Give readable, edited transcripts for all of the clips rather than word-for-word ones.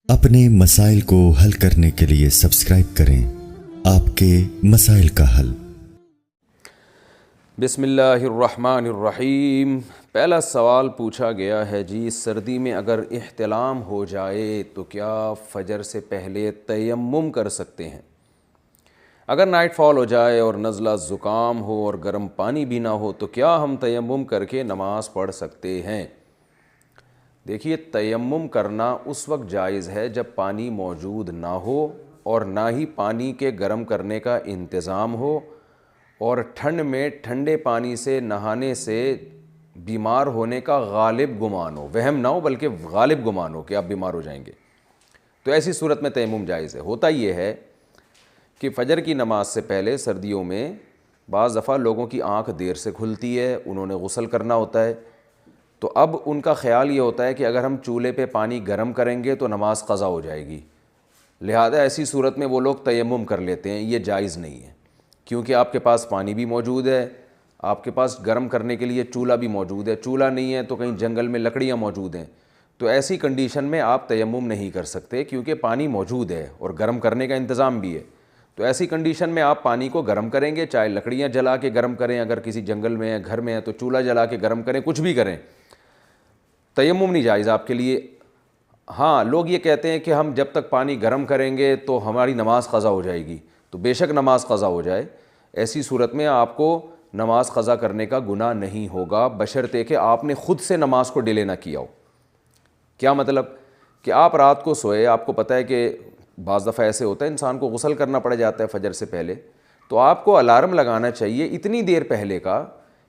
اپنے مسائل کو حل کرنے کے لیے سبسکرائب کریں آپ کے مسائل کا حل۔ بسم اللہ الرحمن الرحیم۔ پہلا سوال پوچھا گیا ہے جی، سردی میں اگر احتلام ہو جائے تو کیا فجر سے پہلے تیمم کر سکتے ہیں؟ اگر نائٹ فال ہو جائے اور نزلہ زکام ہو اور گرم پانی بھی نہ ہو تو کیا ہم تیمم کر کے نماز پڑھ سکتے ہیں؟ دیکھیے، تیمم کرنا اس وقت جائز ہے جب پانی موجود نہ ہو اور نہ ہی پانی کے گرم کرنے کا انتظام ہو، اور ٹھنڈ میں ٹھنڈے پانی سے نہانے سے بیمار ہونے کا غالب گمان ہو، وہم نہ ہو بلکہ غالب گمان ہو کہ آپ بیمار ہو جائیں گے، تو ایسی صورت میں تیمم جائز ہے۔ ہوتا یہ ہے کہ فجر کی نماز سے پہلے سردیوں میں بعض دفعہ لوگوں کی آنکھ دیر سے کھلتی ہے، انہوں نے غسل کرنا ہوتا ہے، تو اب ان کا خیال یہ ہوتا ہے کہ اگر ہم چولہے پہ پانی گرم کریں گے تو نماز قضا ہو جائے گی، لہذا ایسی صورت میں وہ لوگ تیمم کر لیتے ہیں۔ یہ جائز نہیں ہے، کیونکہ آپ کے پاس پانی بھی موجود ہے، آپ کے پاس گرم کرنے کے لیے چولہا بھی موجود ہے، چولہا نہیں ہے تو کہیں جنگل میں لکڑیاں موجود ہیں، تو ایسی کنڈیشن میں آپ تیمم نہیں کر سکتے کیونکہ پانی موجود ہے اور گرم کرنے کا انتظام بھی ہے۔ تو ایسی کنڈیشن میں آپ پانی کو گرم کریں گے، چاہے لکڑیاں جلا کے گرم کریں، اگر کسی جنگل میں ہے، گھر میں ہے تو چولہا جلا کے گرم کریں، کچھ بھی کریں، تیمم نہیں جائز آپ کے لیے۔ ہاں، لوگ یہ کہتے ہیں کہ ہم جب تک پانی گرم کریں گے تو ہماری نماز قضا ہو جائے گی، تو بے شک نماز قضا ہو جائے، ایسی صورت میں آپ کو نماز قضا کرنے کا گناہ نہیں ہوگا، بشرطے کہ آپ نے خود سے نماز کو ڈیلے نہ کیا ہو۔ کیا مطلب؟ کہ آپ رات کو سوئے، آپ کو پتہ ہے کہ بعض دفعہ ایسے ہوتا ہے انسان کو غسل کرنا پڑ جاتا ہے فجر سے پہلے، تو آپ کو الارم لگانا چاہیے اتنی دیر پہلے کا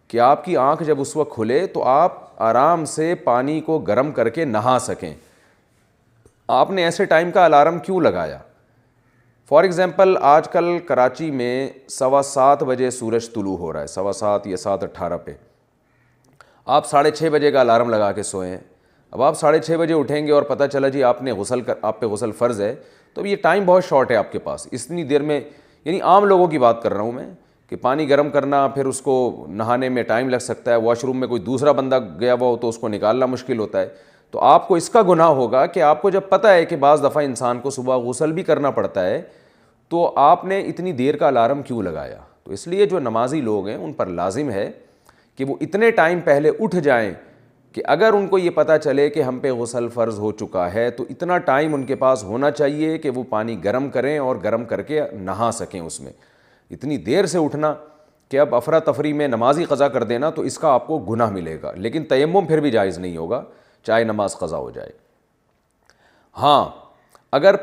کہ آپ کی آنکھ جب اس وقت کھلے تو آپ آرام سے پانی کو گرم کر کے نہا سکیں۔ آپ نے ایسے ٹائم کا الارم کیوں لگایا؟ فار ایگزامپل آج کل کراچی میں 7:15 بجے سورج طلوع ہو رہا ہے، 7:15 یا 7:18 پہ، آپ 6:30 بجے کا الارم لگا کے سوئے ہیں۔ اب آپ 6:30 بجے اٹھیں گے اور پتہ چلا جی آپ پہ غسل فرض ہے، تو یہ ٹائم بہت شارٹ ہے آپ کے پاس، اتنی دیر میں، یعنی عام لوگوں کی بات کر رہا ہوں میں، کہ پانی گرم کرنا، پھر اس کو نہانے میں ٹائم لگ سکتا ہے، واش روم میں کوئی دوسرا بندہ گیا ہوا ہو تو اس کو نکالنا مشکل ہوتا ہے، تو آپ کو اس کا گناہ ہوگا کہ آپ کو جب پتہ ہے کہ بعض دفعہ انسان کو صبح غسل بھی کرنا پڑتا ہے، تو آپ نے اتنی دیر کا الارم کیوں لگایا؟ تو اس لیے جو نمازی لوگ ہیں ان پر لازم ہے کہ وہ اتنے ٹائم پہلے اٹھ جائیں کہ اگر ان کو یہ پتہ چلے کہ ہم پہ غسل فرض ہو چکا ہے تو اتنا ٹائم ان کے پاس ہونا چاہیے کہ وہ پانی گرم کریں اور گرم کر کے نہا سکیں اس میں۔ اتنی دیر سے اٹھنا کہ اب افراتفری میں نماز ہی قضا کر دینا، تو اس کا آپ کو گناہ ملے گا، لیکن تیمم پھر بھی جائز نہیں ہوگا چاہے نماز قضا ہو جائے۔ ہاں، اگر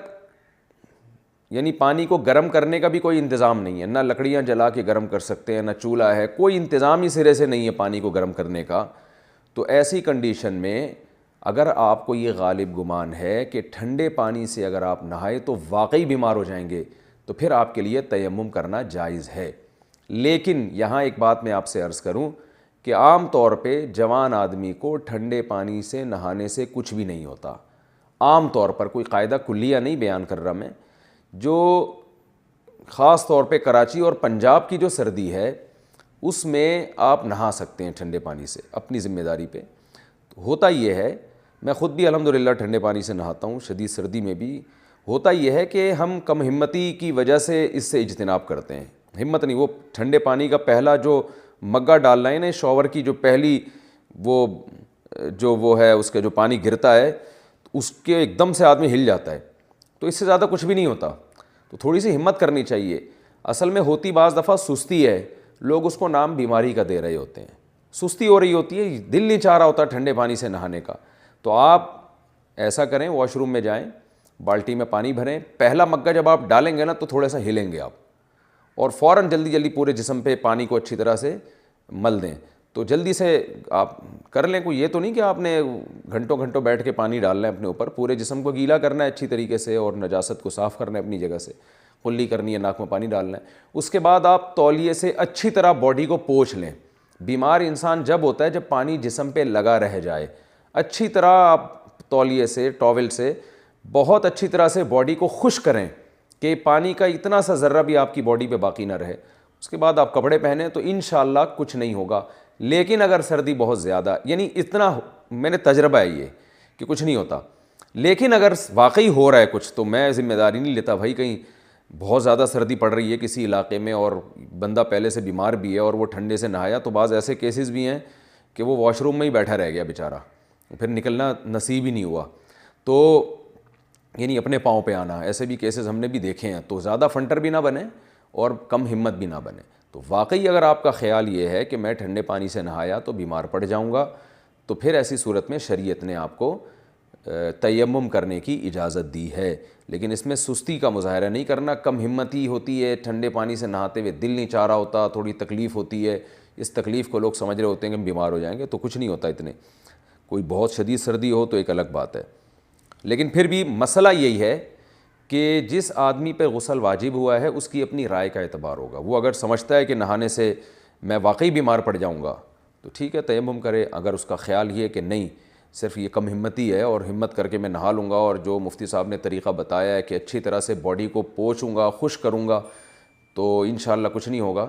یعنی پانی کو گرم کرنے کا بھی کوئی انتظام نہیں ہے، نہ لکڑیاں جلا کے گرم کر سکتے ہیں، نہ چولہا ہے، کوئی انتظام ہی سرے سے نہیں ہے پانی کو گرم کرنے کا، تو ایسی کنڈیشن میں اگر آپ کو یہ غالب گمان ہے کہ ٹھنڈے پانی سے اگر آپ نہائے تو واقعی بیمار ہو جائیں گے، تو پھر آپ کے لیے تیمم کرنا جائز ہے۔ لیکن یہاں ایک بات میں آپ سے عرض کروں کہ عام طور پہ جوان آدمی کو ٹھنڈے پانی سے نہانے سے کچھ بھی نہیں ہوتا، عام طور پر، کوئی قاعدہ کلیہ نہیں بیان کر رہا میں، جو خاص طور پہ کراچی اور پنجاب کی جو سردی ہے اس میں آپ نہا سکتے ہیں ٹھنڈے پانی سے اپنی ذمہ داری پہ۔ ہوتا یہ ہے، میں خود بھی الحمدللہ ٹھنڈے پانی سے نہاتا ہوں شدید سردی میں بھی، ہوتا یہ ہے کہ ہم کم ہمتی کی وجہ سے اس سے اجتناب کرتے ہیں، ہمت نہیں، وہ ٹھنڈے پانی کا پہلا جو مگا ڈالنا ہے نا شاور کی جو پہلی وہ ہے اس کا جو پانی گرتا ہے، اس کے ایک دم سے آدمی ہل جاتا ہے، تو اس سے زیادہ کچھ بھی نہیں ہوتا، تو تھوڑی سی ہمت کرنی چاہیے۔ اصل میں ہوتی بعض دفعہ سستی ہے، لوگ اس کو نام بیماری کا دے رہے ہوتے ہیں، سستی ہو رہی ہوتی ہے، دل نہیں چاہ رہا ہوتا ٹھنڈے پانی سے نہانے کا، تو آپ ایسا کریں، واش روم میں جائیں، بالٹی میں پانی بھریں، پہلا مگا جب آپ ڈالیں گے نا تو تھوڑا سا ہلیں گے آپ، اور فوراً جلدی جلدی پورے جسم پہ پانی کو اچھی طرح سے مل دیں، تو جلدی سے آپ کر لیں۔ کوئی یہ تو نہیں کہ آپ نے گھنٹوں گھنٹوں بیٹھ کے پانی ڈالنا ہے اپنے اوپر، پورے جسم کو گیلا کرنا ہے اچھی طریقے سے اور نجاست کو صاف کرنا ہے اپنی جگہ سے، کلی کرنی ہے، ناک میں پانی ڈالنا ہے۔ اس کے بعد آپ تولیے سے اچھی طرح باڈی کو پوچھ لیں۔ بیمار انسان جب ہوتا ہے جب پانی جسم پہ لگا رہ جائے، اچھی طرح آپ تولیے سے، ٹاول سے بہت اچھی طرح سے باڈی کو خشک کریں کہ پانی کا اتنا سا ذرہ بھی آپ کی باڈی پہ باقی نہ رہے۔ اس کے بعد آپ کپڑے پہنیں تو انشاءاللہ کچھ نہیں ہوگا، لیکن اگر سردی بہت زیادہ، یعنی اتنا میں نے تجربہ ہے یہ کہ کچھ نہیں ہوتا، لیکن اگر واقعی ہو رہا ہے کچھ تو میں ذمہ داری نہیں لیتا بھائی، کہیں بہت زیادہ سردی پڑ رہی ہے کسی علاقے میں اور بندہ پہلے سے بیمار بھی ہے اور وہ ٹھنڈے سے نہایا، تو بعض ایسے کیسز بھی ہیں کہ وہ واش روم میں ہی بیٹھا رہ گیا بیچارہ، پھر نکلنا نصیب ہی نہیں ہوا، تو یعنی اپنے پاؤں پہ آنا، ایسے بھی کیسز ہم نے بھی دیکھے ہیں۔ تو زیادہ فنٹر بھی نہ بنے اور کم ہمت بھی نہ بنے۔ تو واقعی اگر آپ کا خیال یہ ہے کہ میں ٹھنڈے پانی سے نہایا تو بیمار پڑ جاؤں گا، تو پھر ایسی صورت میں شریعت نے آپ کو تیمم کرنے کی اجازت دی ہے، لیکن اس میں سستی کا مظاہرہ نہیں کرنا، کم ہمتی ہوتی ہے، ٹھنڈے پانی سے نہاتے ہوئے دل نہیں چاہ رہا ہوتا، تھوڑی تکلیف ہوتی ہے، اس تکلیف کو لوگ سمجھ رہے ہوتے ہیں کہ ہم بیمار ہو جائیں گے، تو کچھ نہیں ہوتا اتنے، کوئی بہت شدید سردی ہو تو ایک الگ بات ہے۔ لیکن پھر بھی مسئلہ یہی ہے کہ جس آدمی پہ غسل واجب ہوا ہے اس کی اپنی رائے کا اعتبار ہوگا۔ وہ اگر سمجھتا ہے کہ نہانے سے میں واقعی بیمار پڑ جاؤں گا تو ٹھیک ہے تیمم کرے، اگر اس کا خیال یہ ہے کہ نہیں صرف یہ کم ہمتی ہے اور ہمت کر کے میں نہا لوں گا اور جو مفتی صاحب نے طریقہ بتایا ہے کہ اچھی طرح سے باڈی کو پوچھوں گا، خشک کروں گا تو انشاءاللہ کچھ نہیں ہوگا،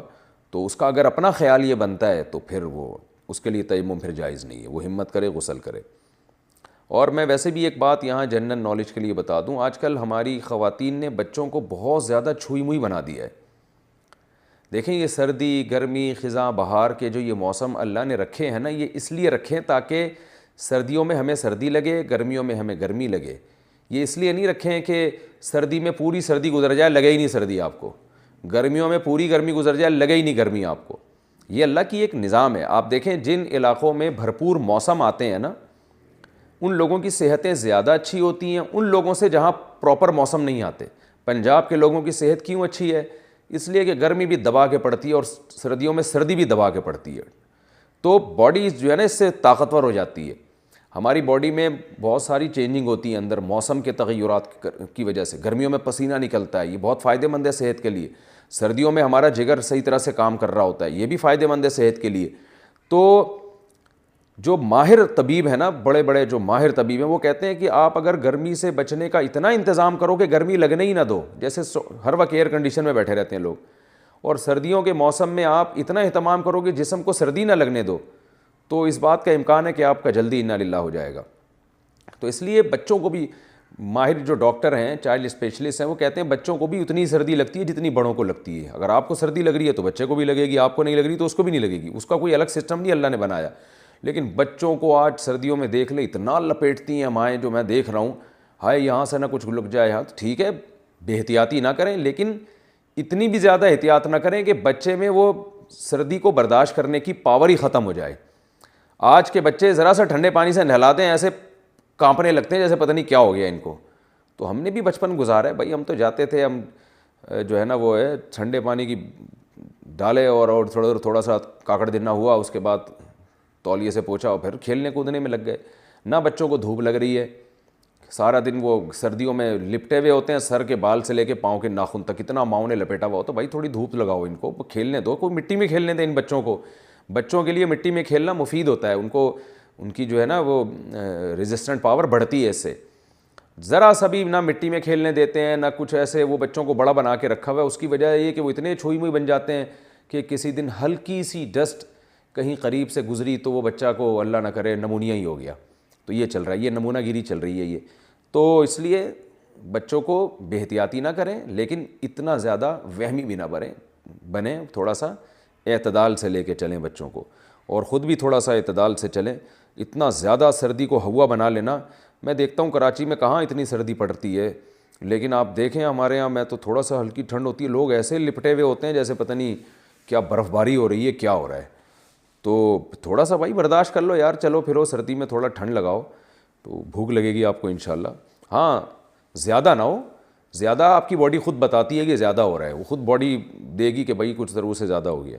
تو اس کا اگر اپنا خیال یہ بنتا ہے تو پھر وہ اس کے لیے تیمم پھر جائز نہیں ہے، وہ ہمت کرے غسل کرے۔ اور میں ویسے بھی ایک بات یہاں جنرل نالج کے لیے بتا دوں، آج کل ہماری خواتین نے بچوں کو بہت زیادہ چھوئی موئی بنا دیا ہے۔ دیکھیں یہ سردی، گرمی، خزاں، بہار کے جو یہ موسم اللہ نے رکھے ہیں نا، یہ اس لیے رکھے ہیں تاکہ سردیوں میں ہمیں سردی لگے، گرمیوں میں ہمیں گرمی لگے۔ یہ اس لیے نہیں رکھے ہیں کہ سردی میں پوری سردی گزر جائے لگے ہی نہیں سردی آپ کو، گرمیوں میں پوری گرمی گزر جائے لگے ہی نہیں گرمی آپ کو۔ یہ اللہ کی ایک نظام ہے۔ آپ دیکھیں جن علاقوں میں بھرپور موسم آتے ہیں نا، ان لوگوں کی صحتیں زیادہ اچھی ہوتی ہیں ان لوگوں سے جہاں پراپر موسم نہیں آتے۔ پنجاب کے لوگوں کی صحت کیوں اچھی ہے؟ اس لیے کہ گرمی بھی دبا کے پڑتی ہے اور سردیوں میں سردی بھی دبا کے پڑتی ہے، تو باڈی جو ہے نا اس سے طاقتور ہو جاتی ہے۔ ہماری باڈی میں بہت ساری چینجنگ ہوتی ہیں اندر موسم کے تغیرات کی وجہ سے۔ گرمیوں میں پسینہ نکلتا ہے، یہ بہت فائدہ مند ہے صحت کے لیے۔ سردیوں میں ہمارا جگر صحیح طرح سے کام کر رہا ہوتا ہے، یہ بھی فائدہ مند ہے صحت کے لیے۔ تو جو ماہر طبیب ہیں نا، بڑے بڑے جو ماہر طبیب ہیں، وہ کہتے ہیں کہ آپ اگر گرمی سے بچنے کا اتنا انتظام کرو کہ گرمی لگنے ہی نہ دو، جیسے ہر وقت ایئر کنڈیشن میں بیٹھے رہتے ہیں لوگ، اور سردیوں کے موسم میں آپ اتنا اہتمام کرو کہ جسم کو سردی نہ لگنے دو، تو اس بات کا امکان ہے کہ آپ کا جلدی انا للہ ہو جائے گا۔ تو اس لیے بچوں کو بھی ماہر جو ڈاکٹر ہیں، چائلڈ اسپیشلسٹ ہیں، وہ کہتے ہیں بچوں کو بھی اتنی سردی لگتی ہے جتنی بڑوں کو لگتی ہے۔ اگر آپ کو سردی لگ رہی ہے تو بچے کو بھی لگے گی، آپ کو نہیں لگ رہی تو اس کو بھی نہیں لگے گی، اس کا کوئی الگ سسٹم نہیں اللہ نے بنایا۔ لیکن بچوں کو آج سردیوں میں دیکھ لیں اتنا لپیٹتی ہیں مائیں، جو میں دیکھ رہا ہوں، ہائے یہاں سے نہ کچھ لگ جائے، ہاں ٹھیک ہے بے احتیاطی نہ کریں، لیکن اتنی بھی زیادہ احتیاط نہ کریں کہ بچے میں وہ سردی کو برداشت کرنے کی پاور ہی ختم ہو جائے۔ آج کے بچے ذرا سا ٹھنڈے پانی سے نہلاتے ہیں ایسے کانپنے لگتے ہیں جیسے پتہ نہیں کیا ہو گیا ان کو۔ تو ہم نے بھی بچپن گزارا ہے بھائی، ہم تو جاتے تھے، ہم جو ہے نا وہ ہے ٹھنڈے پانی کی ڈالے اور تھوڑا سا کاکڑ دینا ہوا، اس کے بعد تولیے سے پوچھا اور پھر کھیلنے کودنے میں لگ گئے۔ نہ بچوں کو دھوپ لگ رہی ہے، سارا دن وہ سردیوں میں لپٹے ہوئے ہوتے ہیں، سر کے بال سے لے کے پاؤں کے ناخن تک اتنا ماؤں نے لپیٹا ہوا ہوتا ہے۔ بھائی تھوڑی دھوپ لگاؤ ان کو، کھیلنے دو، کوئی مٹی میں کھیلنے دیں ان بچوں کو۔ بچوں کے لیے مٹی میں کھیلنا مفید ہوتا ہے، ان کو ان کی جو ہے نا وہ ریزسٹنٹ پاور بڑھتی ہے اس سے۔ ذرا سا بھی نہ مٹی میں کھیلنے دیتے ہیں، نہ کچھ ایسے، وہ بچوں کو بڑا بنا کے رکھا ہوا ہے۔ اس کی وجہ یہ کہ وہ اتنے چھوئی موئی بن جاتے ہیں کہ کسی دن ہلکی سی ڈسٹ کہیں قریب سے گزری تو وہ بچہ کو اللہ نہ کرے نمونیا ہی ہو گیا۔ تو یہ چل رہا ہے، یہ نمونہ گیری چل رہی ہے یہ۔ تو اس لیے بچوں کو بے احتیاطی نہ کریں، لیکن اتنا زیادہ وہمی بھی نہ بنیں، تھوڑا سا اعتدال سے لے کے چلیں بچوں کو، اور خود بھی تھوڑا سا اعتدال سے چلیں۔ اتنا زیادہ سردی کو ہوا بنا لینا، میں دیکھتا ہوں کراچی میں کہاں اتنی سردی پڑتی ہے، لیکن آپ دیکھیں ہمارے ہاں میں تو تھوڑا سا ہلکی ٹھنڈ ہوتی ہے، لوگ ایسے لپٹے ہوئے ہوتے ہیں جیسے پتہ نہیں کیا برف باری ہو رہی ہے، کیا ہو رہا ہے۔ تو تھوڑا سا بھائی برداشت کر لو یار، چلو پھرو سردی میں تھوڑا ٹھنڈ لگاؤ تو بھوک لگے گی آپ کو انشاءاللہ۔ ہاں زیادہ نہ ہو، زیادہ آپ کی باڈی خود بتاتی ہے کہ زیادہ ہو رہا ہے، وہ خود باڈی دے گی کہ بھائی کچھ ضرور سے زیادہ ہو گیا۔